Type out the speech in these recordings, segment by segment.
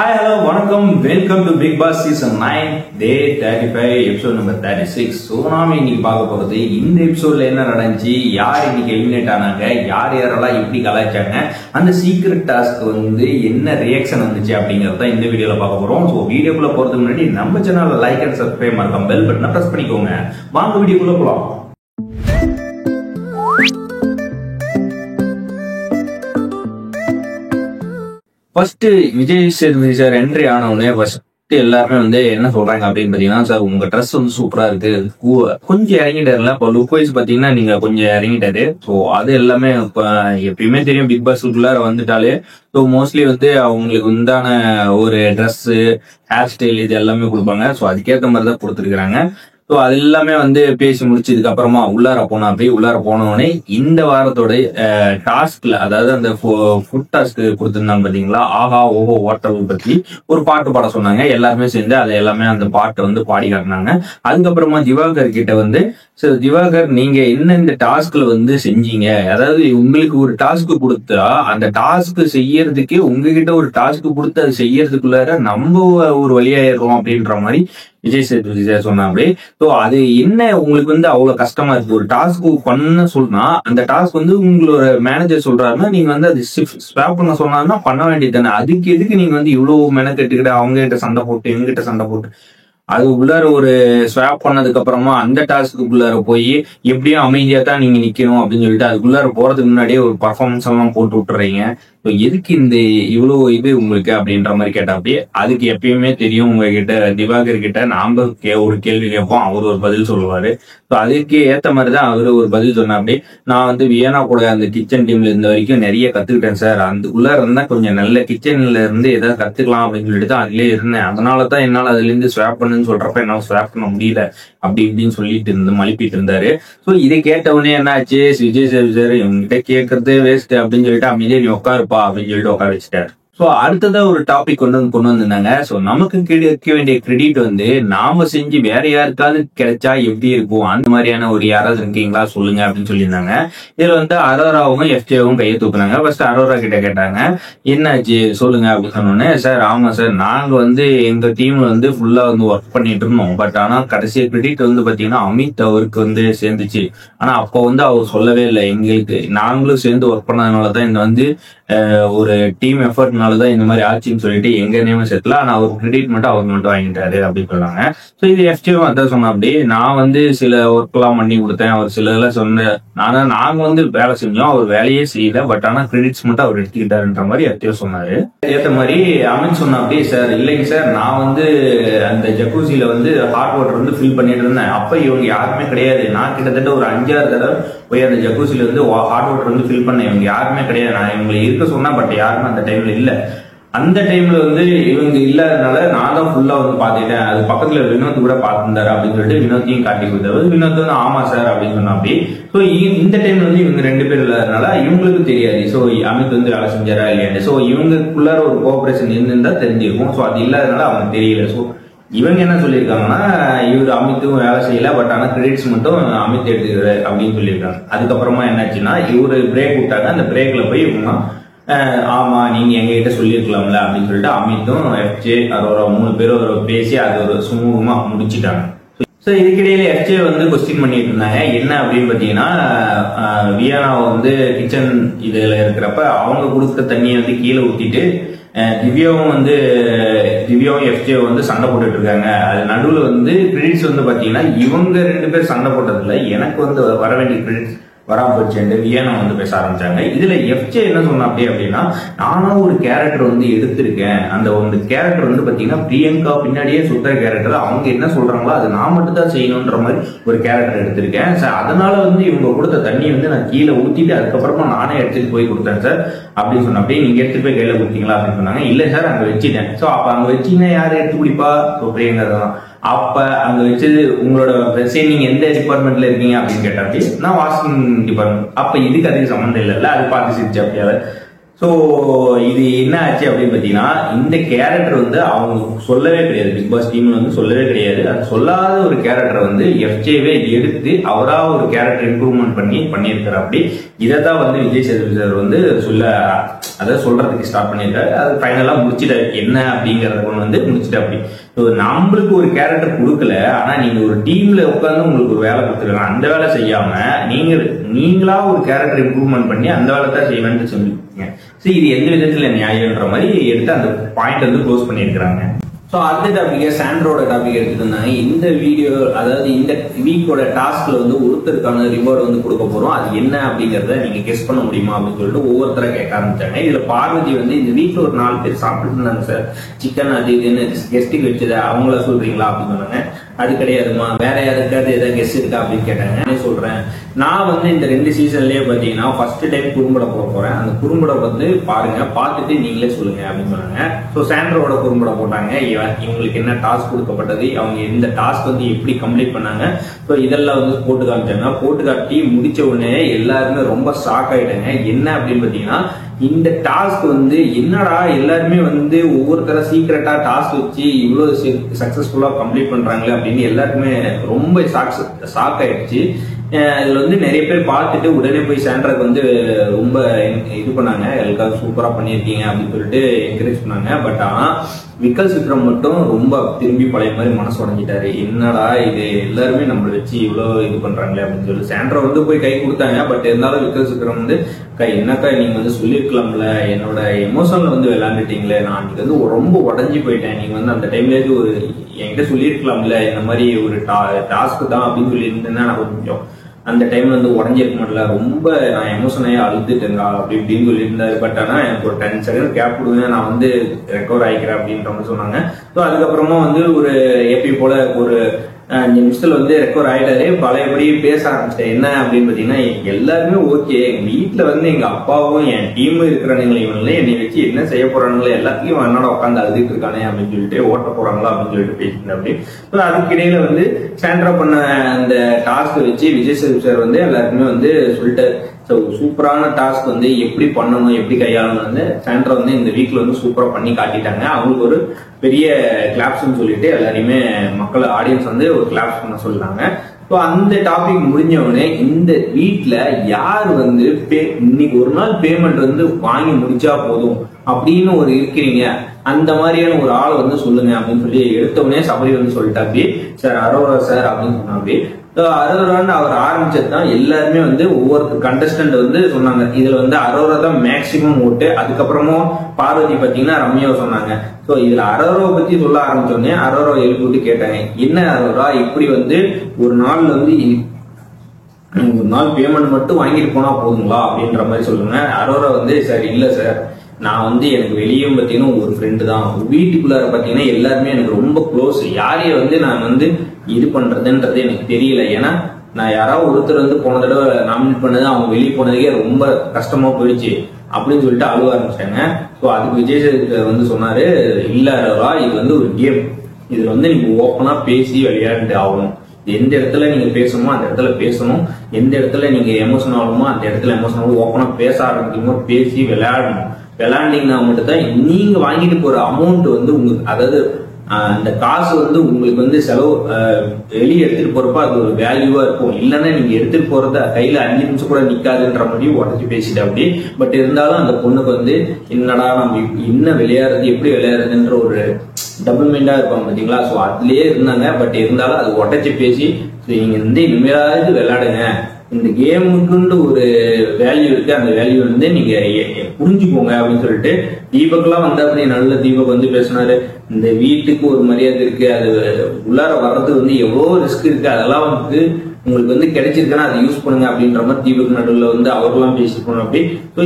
Hi, hello, வணக்கம். Welcome to Bigg Boss season 9 day 35 episode number 36. So நாம இன்னைக்கு பார்க்க போறது இந்த எபிசோட்ல என்ன நடந்துச்சு, யார் இன்னைக்கு எலிமினேட் ஆனாங்க, யார் யாரெல்லாம் எப்படி கலாய்ச்சாங்க, அந்த சீக்ரெட் டாஸ்க் என்ன ரியாக்ஷன் வந்துச்சு அப்படிங்கறத இந்த வீடியோல பார்க்க போறோம். ஸோ வீடியோக்குள்ள போறதுக்கு முன்னாடி நம்ம சேனல்ல லைக் அண்ட் சப்ஸ்கிரைப் மறக்காம பெல் பட்டனை பிரஸ் பண்ணிக்கோங்க. வாங்க வீடியோக்குள்ள போலாம். First Vijay Sethupathi sir entry ஆனவுடனே ஃபர்ஸ்ட் எல்லாருமே என்ன சொல்றாங்க அப்படின்னு பாத்தீங்கன்னா, சார் உங்க ட்ரெஸ் சூப்பரா இருக்கு, கொஞ்சம் இறங்கிட்டாருல. இப்போ லுக் வைஸ் பாத்தீங்கன்னா நீங்க கொஞ்சம் இறங்கிட்டாரு. ஸோ அது எல்லாமே எப்பயுமே தெரியும், பிக் பாஸ்க்குள்ளார வந்துட்டாலே ஸோ மோஸ்ட்லி அவங்களுக்கு உண்டான ஒரு ட்ரெஸ், ஹேர் ஸ்டைல் இது எல்லாமே கொடுப்பாங்க. ஸோ அதுக்கேற்ற மாதிரி தான் கொடுத்துருக்காங்க. ஸோ அது எல்லாமே பேசி முடிச்சதுக்கு அப்புறமா உள்ளார போனோடனே இந்த வாரத்தோட டாஸ்க்ல, அதாவது அந்த ஃபுட் டாஸ்க் கொடுத்துருந்தாங்க பாத்தீங்களா, ஆஹா ஓஹோ ஹோட்டல் பத்தி ஒரு பாட்டு பாட சொன்னாங்க. எல்லாருமே சேர்ந்து அதை எல்லாமே அந்த பாட்டை பாடி காட்டினாங்க. அதுக்கப்புறமா திவாகர் கிட்ட சார் திவாகர் நீங்க என்ன இந்த டாஸ்க்ல செஞ்சீங்க, அதாவது உங்களுக்கு ஒரு டாஸ்க் கொடுத்தா அந்த டாஸ்க் செய்யறதுக்கு உங்ககிட்ட ஒரு டாஸ்க் கொடுத்து அது செய்யறதுக்குள்ளார நம்ம ஒரு வழியாயிரும் அப்படின்ற மாதிரி விஜய் சேதுபதி சார் சொன்னாப்படி. ஸோ அது என்ன உங்களுக்கு அவ்வளவு கஷ்டமா இருக்கு, ஒரு டாஸ்க் பண்ண சொன்னா அந்த டாஸ்க் உங்களோட மேனேஜர் சொல்றாருன்னா நீங்க அது ஸ்வாப் பண்ண சொன்னாருன்னா பண்ண வேண்டியது தானே. அதுக்கு எதுக்கு நீங்க இவ்வளவு மெனக்கெட்டுக்கிட்டு அவங்க கிட்ட சண்டை போட்டு எங்ககிட்ட சண்டை போட்டு அது உள்ளார ஒரு ஸ்வாப் பண்ணதுக்கு அப்புறமா அந்த டாஸ்க்குள்ளார போய் எப்படியும் அமைதியா தான் நீங்க நிக்கணும் அப்படின்னு சொல்லிட்டு அதுக்குள்ளார போறதுக்கு முன்னாடியே ஒரு பர்ஃபார்மன்ஸ் எல்லாம் போட்டு விட்டுறீங்க. எதுக்கு இந்த இவ்வளவு உங்களுக்கு அப்படின்ற மாதிரி கேட்டா, அப்படியே அதுக்கு எப்பயுமே தெரியும் உங்ககிட்ட திவாகர் கிட்ட நாம ஒரு கேள்வி கேட்போம், அவர் ஒரு பதில் சொல்லுவாரு. ஸோ அதுக்கு ஏத்த மாதிரிதான் அவரு ஒரு பதில் சொன்னா. அப்படி நான் வியனா கூட அந்த கிச்சன் டீம்ல இருந்த வரைக்கும் நிறைய கத்துக்கிட்டேன் சார், அதுக்குள்ளார இருந்தா கொஞ்சம் நல்ல கிச்சன்ல இருந்து ஏதாவது கத்துக்கலாம் அப்படின்னு சொல்லிட்டு தான் அதுலயே இருந்தேன். அதனாலதான் என்னால அதுல இருந்து ஸ்வாப் பண்ணுன்னு சொல்றப்ப என்னால ஸ்வாப் பண்ண முடியல அப்படி இப்படின்னு சொல்லிட்டு மலிப்பிட்டு இருந்தாரு. ஸோ இதை கேட்டவுடனே என்ன ஆச்சு, விஜய் சேதுபதி சார் இவங்ககிட்ட கேட்கறதே வேஸ்ட் அப்படின்னு சொல்லிட்டு அமைதியா நீ உட்காருப்பா அப்படின்னு சொல்லிட்டு உட்கார வச்சுட்டாரு. ஸோ அடுத்ததா ஒரு டாபிக் கொண்டு வந்திருந்தாங்க. ஸோ நமக்கு கிடைக்க வேண்டிய கிரெடிட் நாம செஞ்சு வேற யாருக்காவது கிடைச்சா எப்படி இருக்கும், அந்த மாதிரியான ஒரு யாராவது இருக்கீங்களா சொல்லுங்க அப்படின்னு சொல்லியிருந்தாங்க. இதுல அரோராவும் எஃப்ஜேவும் கையை தூக்குனாங்க. ஃபர்ஸ்ட் அரோரா கிட்ட கேட்டாங்க, என்னாச்சு சொல்லுங்க அப்படின்னு சொன்னோன்னே, சார் ஆமா சார் நாங்க எங்க டீம்ல ஃபுல்லா ஒர்க் பண்ணிட்டு இருந்தோம். பட் ஆனா கடைசி கிரெடிட் பாத்தீங்கன்னா அமித் அவருக்கு சேர்ந்துச்சு. ஆனா அப்போ அவர் சொல்லவே இல்லை எங்களுக்கு, நாங்களும் சேர்ந்து ஒர்க் பண்ணதுனாலதான் இந்த ஒரு டீம் எஃபர்ட்னாலதான் இந்த மாதிரி ஆச்சுன்னு சொல்லிட்டு எங்க நேம் சேர்த்துல, ஆனா அவர் கிரெடிட் மட்டும் அவர் மட்டும் வாங்கிட்டாரு அப்படின்னு சொன்னாங்க. ஸோ இது எஃப்ஜியும் அதான் சொன்ன. அப்படி நான் சில ஒர்க் எல்லாம் பண்ணி கொடுத்தேன், அவர் சில இதெல்லாம் சொன்னேன். நாங்க வேலை செஞ்சோம், அவர் வேலையே செய்யல, பட் ஆனா கிரெடிட்ஸ் மட்டும் அவர் எடுத்துக்கிட்டாருன்ற மாதிரி எஃப்ஜியும் சொன்னாரு. ஏற்ற மாதிரி அமித் சொன்ன, அப்படியே சார் இல்லைங்க சார் நான் அந்த ஜக்கூசில ஹாட் வாட்டர் ஃபில் பண்ணிட்டு இருந்தேன். அப்ப இவங்க யாருமே கிடையாது. நான் கிட்டத்தட்ட ஒரு 5-6 தடவை போய் அந்த ஜக்கூசில ஹாட் வாட்டர் ஃபில் பண்ணேன். இவங்க யாருமே கிடையாது. நான் இவங்களை இருக்க சொன்னா, பட் யாருமே அந்த டைம்ல இல்ல. அந்த டைம்ல இவங்க இல்லாதனால நான் தான் ஃபுல்லா பாத்துட்டேன். அது பக்கத்துல வினோத் கூட பாத்துருந்தாரு அப்படின்னு சொல்லிட்டு வினோத்தையும் காட்டி கொடுத்தாரு. வினோத் ஆமா சார் அப்படின்னு சொன்னா. அப்படி ஸோ இந்த டைம்ல இவங்க 2 பேர் இல்லாதனால இவங்களுக்கு தெரியாது ஸோ அமித் வேலை செஞ்சாரா இல்லையாண்டு. ஸோ இவங்களுக்குள்ளார ஒரு கோஆபரேஷன் இருந்திருந்தா தெரிஞ்சிருக்கும். ஸோ அது இல்லாதனால அவங்க தெரியல. ஸோ இவங்க என்ன சொல்லியிருக்காங்கன்னா, இவர் அமித்தும் வேலை செய்யல, பட் ஆனா கிரெடிட்ஸ் மட்டும் அமித் எடுத்துக்கிறாரு அப்படின்னு சொல்லியிருக்காங்க. அதுக்கப்புறமா என்னாச்சுன்னா இவரு பிரேக் விட்டாங்க. அந்த பிரேக்ல போய் இவங்க ஆமா நீங்க எங்க கிட்ட சொல்லியிருக்கலாம்ல அப்படின்னு சொல்லிட்டு அமித்தும் எஃப்ஜே அரோரா 3 பேரும் பேசி அது ஒரு சுமூகமா முடிச்சுட்டாங்க. ஸோ இதுக்கிடையில எஃப்ஜே கொஸ்டின் பண்ணிட்டு இருந்தாங்க. என்ன அப்படின்னு பாத்தீங்கன்னா, வியானா கிச்சன் இதுல இருக்கிறப்ப அவங்க கொடுத்த தண்ணியை கீழே ஊத்திட்டு திவ்யாவும் திவ்யாவும் எஃப்ஜே சண்டை போட்டுட்டு இருக்காங்க. அது நடுவுல கிரெடிட்ஸ் பாத்தீங்கன்னா இவங்க 2 பேர் சண்டை போட்டதுல எனக்கு வர வேண்டிய கிரெடிட்ஸ் வராம போச்சு வியனா பேச ஆரம்பிச்சாங்க. இதுல எஃப்ஜே என்ன சொன்னா அப்படின்னா, நானும் ஒரு கேரக்டர் எடுத்திருக்கேன். அந்த ஒரு கேரக்டர் பாத்தீங்கன்னா பிரியங்கா பின்னாடியே சுத்துற கேரக்டர். அவங்க என்ன சொல்றாங்களோ அது நான் மட்டும் தான் செய்யணும்ன்ற மாதிரி ஒரு கேரக்டர் எடுத்திருக்கேன் சார். அதனால இவங்க கொடுத்த தண்ணி நான் கீழே ஊத்திட்டு அதுக்கப்புறமா நானே எடுத்துட்டு போய் கொடுத்தேன் சார் அப்படின்னு சொன்ன. அப்படியே நீங்க எடுத்துட்டு போய் கையில கொடுத்தீங்களா அப்படின்னு சொன்னாங்க. இல்ல சார் அங்க வச்சுட்டேன். சோ அப்ப அங்க வச்சீங்கன்னா யாரு எடுத்து குடிப்பா? பிரியங்கா தான். அப்ப அங்க வச்சது உங்களோட சரி நீங்க எந்த டிபார்ட்மெண்ட்ல இருக்கீங்க அப்படின்னு கேட்டாச்சு. நான் வாஷிங் டிபார்ட்மெண்ட். அப்ப இதுக்கு அதுக்கு சம்மந்தம் இல்லைல்ல, அது பார்த்து சிரிச்சு அப்படியாவது. ஸோ இது என்ன ஆச்சு அப்படின்னு பார்த்தீங்கன்னா, இந்த கேரக்டர் வந்து அவங்க சொல்லவே கிடையாது, பிக் பாஸ் டீம்ல வந்து சொல்லவே கிடையாது. அது சொல்லாத ஒரு கேரக்டர் வந்து எஃப்ஜேவே எடுத்து அவரா ஒரு கேரக்டர் இம்ப்ரூவ்மெண்ட் பண்ணியிருக்காரு. அப்படி இதை தான் வந்து விஜய் சேதுபதி சார் வந்து அதை சொல்றதுக்கு ஸ்டார்ட் பண்ணியிருக்காரு. அது ஃபைனலா முடிச்சிட்டாரு. என்ன அப்படிங்கறத வந்து முடிச்சிட்டா. அப்படி நம்மளுக்கு ஒரு கேரக்டர் கொடுக்கல, ஆனா நீங்க ஒரு டீம்ல உட்காந்து உங்களுக்கு ஒரு வேலை கொடுத்துருக்காங்க. அந்த வேலை செய்யாம நீங்களா ஒரு கேரக்டர் இம்ப்ரூவ்மெண்ட் பண்ணி அந்த வேலை தான் செய்வேன்னு சொல்லிருக்கீங்க. சரி, இது எந்த விதத்துல நியாயம்ன்ற மாதிரி எடுத்து அந்த பாயிண்ட் வந்து க்ளோஸ் பண்ணியிருக்கிறாங்க. ஸோ அந்த டாபிக்கை சாண்ட்ரோட டாபிக் எடுத்துருந்தாங்க. இந்த வீடியோ, அதாவது இந்த வீக்கோட டாஸ்க்ல வந்து ஒருத்தருக்கான ரிவார்டு வந்து கொடுக்க போறோம். அது என்ன அப்படிங்கறத நீங்க கெஸ் பண்ண முடியுமா அப்படின்னு சொல்லிட்டு ஒவ்வொருத்தரை கேட்க ஆரம்பிச்சாங்க. இதுல பார்வதி வந்து இந்த வீக்ல ஒரு 4 பேர் சாப்பிட்டு இருந்தாங்க சார், சிக்கன் அது இதுன்னு கெஸ்ட்டுக்கு வச்சது, அவங்கள சொல்றீங்களா அப்படின்னு சொன்னாங்க. அது கிடையாதுமா, வேற யாருக்காவது ஏதாவது கெஸ்ட் இருக்கா அப்படின்னு கேட்டாங்க. நான் சொல்றேன், நான் வந்து இந்த 2 சீசன்லயே பாத்தீங்கன்னா ஃபர்ஸ்ட் டைம் குறும்படம் போட போறேன். அந்த குறும்படம் வந்து பாருங்க, பார்த்துட்டு நீங்களே சொல்லுங்க அப்படின்னு சொன்னாங்க. ஸோ சாண்ட்ரோட குறும்படம் போட்டாங்க. இவங்களுக்கு என்ன டாஸ்க் கொடுக்கப்பட்டது, அவங்க இந்த டாஸ்க் வந்து எப்படி கம்ப்ளீட் பண்ணாங்க, ஸோ இதெல்லாம் வந்து போட்டு காமிச்சாங்க. போட்டு காட்டி முடிச்ச உடனே எல்லாருமே ரொம்ப ஷாக் ஆயிட்டாங்க. என்ன அப்படின்னு பாத்தீங்கன்னா, இந்த டாஸ்க் வந்து என்னடா எல்லாருமே வந்து ஒவ்வொருத்தர சீக்கிரட்டா டாஸ்க் வச்சு இவ்வளவு சக்சஸ்ஃபுல்லா கம்ப்ளீட் பண்றாங்களே அப்படின்னு எல்லாருக்குமே ரொம்ப ஷாக் ஆயிடுச்சு. இதுல வந்து நிறைய பேர் பார்த்துட்டு உடனே போய் சாண்ட்ராக்கு வந்து ரொம்ப இது பண்ணாங்க, எல்லாரும் சூப்பரா பண்ணியிருக்கீங்க அப்படின்னு சொல்லிட்டு என்கரேஜ் பண்ணாங்க. பட் ஆனா விக்கல் சித்ரம் மட்டும் ரொம்ப திரும்பி பழைய மாதிரி மனசு உடஞ்சிட்டாரு. என்னடா இது, எல்லாருமே நம்மளை வச்சு இவ்வளவு இது பண்றாங்களே அப்படின்னு சொல்லி சாண்ட்ரா வந்து போய் கை கொடுத்தாங்க. பட் இருந்தாலும் விக்கல் சித்ரம் வந்து என்னக்கா நீங்க வந்து சொல்லிருக்கலாம்ல, என்னோட எமோஷன்ல வந்து விளையாண்டுட்டீங்களே, நான் அன்னைக்கு வந்து ரொம்ப உடஞ்சி போயிட்டேன், நீங்க வந்து அந்த டைம்லேயே ஒரு என்கிட்ட சொல்லிருக்கலாம்ல, இந்த மாதிரி ஒரு டாஸ்க் தான் அப்படின்னு சொல்லி இருந்தேன்னா நான் கொஞ்சம் அந்த டைம்ல வந்து உடஞ்சிருக்க மாட்டல, ரொம்ப நான் எமோஷனாயே அழுதுட்டேங்க அப்படி இப்படின்னு சொல்லியிருந்தாரு. பட் ஆனா எனக்கு ஒரு 10 செகண்ட் கேப் கொடுங்க, நான் வந்து ரெக்கவர் ஆகிக்கிறேன் அப்படின்ற மாதிரி சொன்னாங்க. ஸோ அதுக்கப்புறமா வந்து ஒரு எப்பயும் போல ஒரு 5 நிமிஷத்துல வந்து ரெக்கவர் ஆயிட்டாரு. பழையபடி பேச ஆரம்பிச்சிட்டேன். என்ன அப்படின்னு பாத்தீங்கன்னா, எல்லாருமே ஓகே, எங்க வீட்டுல வந்து எங்க அப்பாவும் என் டீம் இருக்கிறானுங்களே, இவங்களே என்னை வச்சு என்ன செய்ய போறானுங்களே, எல்லாத்தையும் என்னோட உட்காந்து அழுதுட்டு இருக்கானே அப்படின்னு சொல்லிட்டு ஓட்ட போறாங்களா அப்படின்னு சொல்லிட்டு பேசிட்டு அப்படி. அதுக்கிடையில வந்து சாண்ட்ரா பண்ண அந்த டாஸ்க் வச்சு விஜய் சேதுபதி சார் வந்து எல்லாருக்குமே வந்து சொல்லிட்டாரு. ஸோ சூப்பரான டாஸ்க் வந்து எப்படி பண்ணணும், எப்படி கையாளணும் வந்து சாண்ட்ரா வந்து இந்த வீக்ல வந்து சூப்பரா பண்ணி காட்டிட்டாங்க. அவங்களுக்கு ஒரு பெரிய கிளாப்ஸ்ன்னு சொல்லிட்டு எல்லாரையுமே மக்கள் ஆடியன்ஸ் வந்து ஒரு கிளாப்ஸ் பண்ண சொல்றாங்க. ஸோ அந்த டாபிக் முடிஞ்ச உடனே இந்த வீட்டுல யார் வந்து இன்னைக்கு ஒரு நாள் பேமெண்ட் வந்து வாங்கி முடிச்சா போதும் அப்படின்னு ஒரு இருக்கிறீங்க, அந்த மாதிரியான ஒரு ஆளை வந்து சொல்லுங்க அப்படின்னு சொல்லி எடுத்த உடனே சபரி வந்து சொல்லிட்டா அப்படி, சார் அரோரா சார் அப்படின்னு சொன்னா அப்படி. அரோரான்னு அவர் ஆரம்பிச்சதுதான் எல்லாருமே வந்து ஒவ்வொரு கண்டஸ்டன்ட் வந்து சொன்னாங்க. இதுல வந்து அரோரா தான் மேக்சிமம் ஓட்டு. அதுக்கப்புறமும் பார்வதி பாத்தீங்கன்னா ரம்யாவை சொன்னாங்க. சோ இதுல அரோராவை பத்தி சொல்ல ஆரம்பிச்சோடனே அரோரா எழுப்பி விட்டு கேட்டாங்க, என்ன அரோரா இப்படி வந்து ஒரு நாள்ல வந்து ஒரு நாள் பேமெண்ட் மட்டும் வாங்கிட்டு போனா போதுங்களா அப்படின்ற மாதிரி சொல்லுங்க. அரோரா வந்து சார் இல்ல சார், நான் வந்து எனக்கு வெளியும் பாத்தீங்கன்னா ஒரு ஃப்ரெண்டு தான், வீட்டுக்குள்ளார பாத்தீங்கன்னா எல்லாருமே எனக்கு ரொம்ப க்ளோஸ், யாரைய வந்து நான் வந்து இது பண்றதுன்றது எனக்கு தெரியல. ஏன்னா நான் யாராவது ஒருத்தர் வந்து போன தடவை நாமினேட் பண்ணது அவங்க வெளியே போனதுக்கே ரொம்ப கஷ்டமா போயிடுச்சு அப்படின்னு சொல்லிட்டு அழுவ ஆரம்பிச்சாங்க. ஸோ அதுக்கு விஜய் சேதுபதி வந்து சொன்னாரு, இல்ல அரோரா இது வந்து ஒரு கேம், இதுல வந்து நீங்க ஓப்பனா பேசி விளையாண்டு ஆகணும். எந்த இடத்துல நீங்க பேசணுமோ அந்த இடத்துல பேசணும், எந்த இடத்துல நீங்க எமோஷன் ஆகணுமோ அந்த இடத்துல எமோஷன் ஓப்பனா பேச ஆரம்பிக்கணுமோ பேசி விளையாடணும். விளையாண்டிங்கன்னா மட்டும்தான் நீங்க வாங்கிட்டு போற அமௌண்ட் வந்து உங்களுக்கு, அதாவது அந்த காசு வந்து உங்களுக்கு வந்து செலவு வெளியே எடுத்துட்டு போறப்ப அது ஒரு வேல்யூவா இருக்கும். இல்லைன்னா நீங்க எடுத்துட்டு போறத கையில 5 நிமிஷம் கூட நிக்காதுன்ற மாதிரி உடச்சி பேசிட்டு அப்படி. பட் இருந்தாலும் அந்த பொண்ணுக்கு வந்து என்னடா நம்ம என்ன விளையாடுறது, எப்படி விளையாடுறதுன்ற ஒரு டபுள் மைண்டா இருப்பாங்க பாத்தீங்களா. ஸோ அதுலயே இருந்தாங்க. பட் இருந்தாலும் அது உடச்சி பேசி நீங்க வந்து இனிமேலாவது விளையாடுங்க, இந்த கேமுக்குன்னு ஒரு வேல்யூ இருக்கு, அந்த வேல்யூ வந்து நீங்க புரிஞ்சுக்கோங்க அப்படின்னு சொல்லிட்டு தீபக் எல்லாம் வந்து அப்படி நல்ல தீபக் வந்து பேசினாரு. இந்த வீட்டுக்கு ஒரு மரியாதை இருக்கு, அது உள்ளார வர்றது வந்து எவ்வளவு ரிஸ்க் இருக்கு, அதெல்லாம் வந்து உங்களுக்கு வந்து கிடைச்சிருக்குன்னா அதை யூஸ் பண்ணுங்க அப்படின்ற மாதிரி தீபக் நடுவில் வந்து அவரெல்லாம் பேசிக்கணும் அப்படி. ஸோ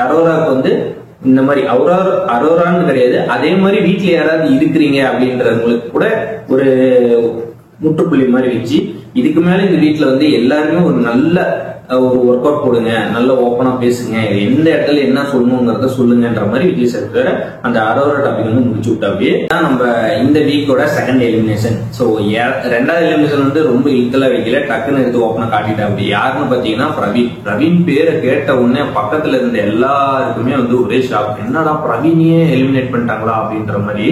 அரோராவுக்கு வந்து இந்த மாதிரி அரோரான்னு கிடையாது, அதே மாதிரி வீட்டுல யாராவது இருக்கிறீங்க அப்படின்றவங்களுக்கு கூட ஒரு முற்றுப்புள்ளி மாதிரி வச்சு இதுக்கு மேல இந்த வீட்டுல வந்து எல்லாருமே ஒரு நல்ல ஒரு ஒர்க் அவுட் போடுங்க, நல்ல ஓப்பனா பேசுங்க, எந்த இடத்துல என்ன சொல்லணுங்கிறத சொல்லுங்கன்ற மாதிரி விஜய் சேதுபதி அந்த அரோரா டாபிக் வந்து முடிச்சு விட்டாவே தான் நம்ம இந்த வீக்கோட செகண்ட் எலிமினேஷன். ஸோ ரெண்டாவது எலிமினேஷன் வந்து ரொம்ப இழுத்தலா வைக்கல, டக்குன்னு எடுத்து ஓப்பனா காட்டிட்டா. அப்படி யாருன்னு பாத்தீங்கன்னா பிரவீன் பேரை கேட்ட உடனே பக்கத்துல இருந்த எல்லாருக்குமே வந்து ஒரே ஷாக், என்னடா பிரவீனையே எலிமினேட் பண்ணிட்டாங்களா அப்படின்ற மாதிரி.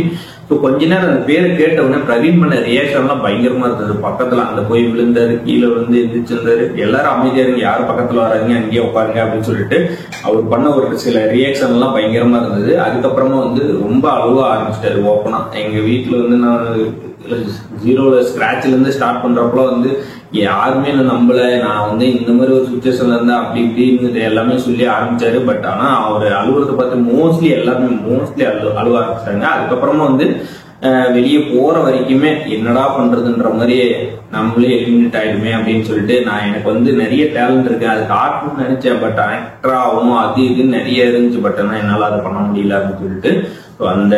ஸோ கொஞ்ச நேரம் அந்த பேரை கேட்ட உடனே பிரவீன் பண்ண ரியாக்ஷன் எல்லாம் பயங்கரமா இருந்தது. பக்கத்துல அந்த போய் விழுந்தாரு, கீழே வந்து எந்திரிச்சிருந்தாரு, எல்லாரும் அமைதியா இருங்க, யாரும் பக்கத்துல வராங்க அங்கேயே உட்காருங்க அப்படின்னு சொல்லிட்டு அவர் பண்ண ஒரு சில ரியாக்ஷன் எல்லாம் பயங்கரமா இருந்தது. அதுக்கப்புறமா வந்து ரொம்ப அழுவ ஆரம்பிச்சிட்டாரு ஓப்பனா. எங்க வீட்டுல வந்து நான் 0ல ஸ்கிராட்ச்ல இருந்து ஸ்டார்ட் பண்றப்பல வந்து யாருமே என்ன நம்பல, நான் வந்து இந்த மாதிரி ஒரு சுச்சுவேஷன்ல இருந்தா அப்படி இப்படின்னு எல்லாமே சொல்லி ஆரம்பிச்சாரு. பட் ஆனா அவர் அழுகுறத பார்த்து எல்லாருமே அழுவ ஆரம்பிச்சாங்க. அதுக்கப்புறமா வந்து வெளியே போற வரைக்குமே என்னடா பண்றதுன்ற மாதிரி நம்மளே எலிமினேட் ஆயிடுமே அப்படின்னு சொல்லிட்டு, நான் எனக்கு வந்து நிறைய டேலண்ட் இருக்கு, அது காட்டணும்னு நினைச்சேன், பட் ஆக்டர் ஆகும் அது இதுன்னு நிறைய இருந்துச்சு, பட் ஆனா என்னால அதை பண்ண முடியல அப்படின்னு சொல்லிட்டு அந்த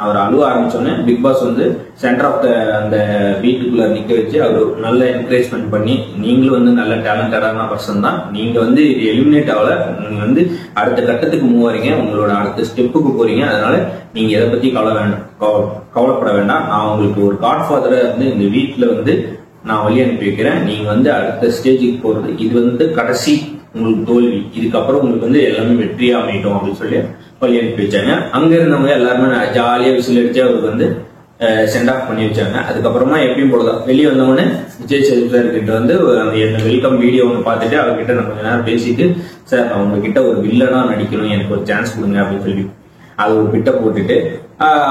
அவர் அழுவ ஆரம்பிச்சோன்னே பிக் பாஸ் வந்து சென்டர் ஆஃப் அந்த வீட்டுக்குள்ள நிக்க வச்சு அவர் நல்ல என்கரேஜ்மெண்ட் பண்ணி, நீங்களும் வந்து நல்ல டேலண்டடான பர்சன் தான், நீங்க வந்து எலிமினேட் ஆகல, நீங்க வந்து அடுத்த கட்டத்துக்கு மூவ் வரீங்க, உங்களோட அடுத்த ஸ்டெப்புக்கு போறீங்க, அதனால நீங்க எதை பத்தி கவலைப்பட வேண்டாம், நான் உங்களுக்கு ஒரு காட் ஃபாதரை வந்து இந்த வீட்டுல வந்து நான் வழி அனுப்பி வைக்கிறேன், நீங்க வந்து அடுத்த ஸ்டேஜுக்கு போறது இது வந்து கடைசி உங்களுக்கு தோல்வி, இதுக்கப்புறம் உங்களுக்கு வந்து எல்லாமே வெற்றியா அமையட்டும் அப்படின்னு சொல்லி வழி அனுப்பி வச்சாங்க. அங்க இருந்தவங்க எல்லாருமே ஜாலியா விசில் அடிச்சு அவருக்கு வந்து சென்ட் ஆஃப் பண்ணி வச்சாங்க. அதுக்கப்புறமா எப்பயும் போலதான் வெளியே வந்தவொடனே விஜய் சேதுபதி கிட்ட வந்து அந்த வெல்கம் வீடியோ ஒன்று பார்த்துட்டு அவர்கிட்ட நான் கொஞ்ச நேரம் பேசிட்டு, சார் நான் உங்ககிட்ட ஒரு வில்லனா நடிக்கணும், எனக்கு ஒரு சான்ஸ் கொடுங்க அப்படின்னு சொல்லி அது ஒரு பிட்ட போட்டுட்டு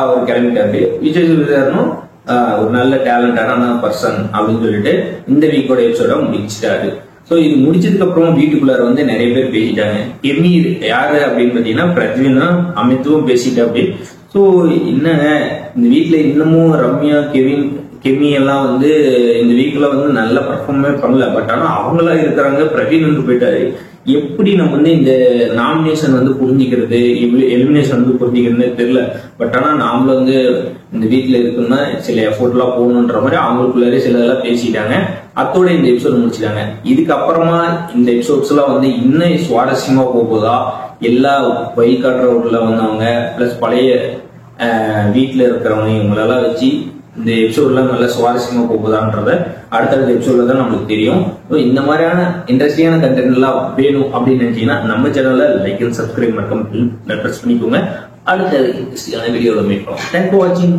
அவர் கிளம்பிட்டாரு. விஜய் சேதுபதி ஒரு நல்ல டேலண்டான பர்சன் அப்படின்னு சொல்லிட்டு இந்த வீக்கோட எபிசோட முடிச்சிட்டாரு. ஸோ இது முடிச்சதுக்கு அப்புறம் வீட்டுக்குள்ளார வந்து நிறைய பேர் பேசிட்டாங்க. கெமி யாரு அப்படின்னு பாத்தீங்கன்னா பிரத்வினும் அமித்தும் பேசிட்டு அப்படி. ஸோ என்னங்க இந்த வீட்டுல இன்னமும் ரம்யா கெமி எல்லாம் வந்து இந்த வீக்ல வந்து நல்ல பர்ஃபார்மே பண்ணல, பட் ஆனா அவங்களா இருக்கிறாங்க, பிரவீன் வந்து போயிட்டாரு. எப்படி நம்ம வந்து இந்த நாமினேஷன் வந்து புரிஞ்சுக்கிறது, எலிமினேஷன் வந்து புரிஞ்சுக்கிறதுன்னு தெரியல. பட் ஆனா நாமளும் வந்து இந்த வீட்டுல இருக்குன்னா சில எஃபோர்ட் எல்லாம் போகணுன்ற மாதிரி அவங்களுக்குள்ளாரே சிலதெல்லாம் பேசிட்டாங்க. அத்தோட இந்த எபிசோட் முடிச்சிட்டாங்க. இதுக்கப்புறமா இந்த எபிசோட்ஸ் எல்லாம் வந்து இன்னும் சுவாரஸ்யமா போகுதா, எல்லா வழிகாட்டுறவர்கள வந்தவங்க பிளஸ் பழைய வீட்டுல இருக்கிறவங்க இவங்களெல்லாம் வச்சு இந்த எபிசோட்லாம் நல்ல சுவாரஸ்யமா போகுதான்றத அடுத்தடுத்த எபிசோட்ல தான் நம்மளுக்கு தெரியும். இந்த மாதிரியான இன்ட்ரெஸ்டிங்கான கண்டென்ட் எல்லாம் வேணும் அப்படின்னு நினைச்சீங்கன்னா நம்ம சேனல்ல லைக் அண்ட் சப்ஸ்கிரைப் மட்டும் பிரஸ் பண்ணிக்கோங்க. அடுத்த இன்ட்ரெஸ்டிங்கான வீடியோல மீட் பண்ணுவோம். தேங்க்ஸ் ஃபார் வாட்சிங்.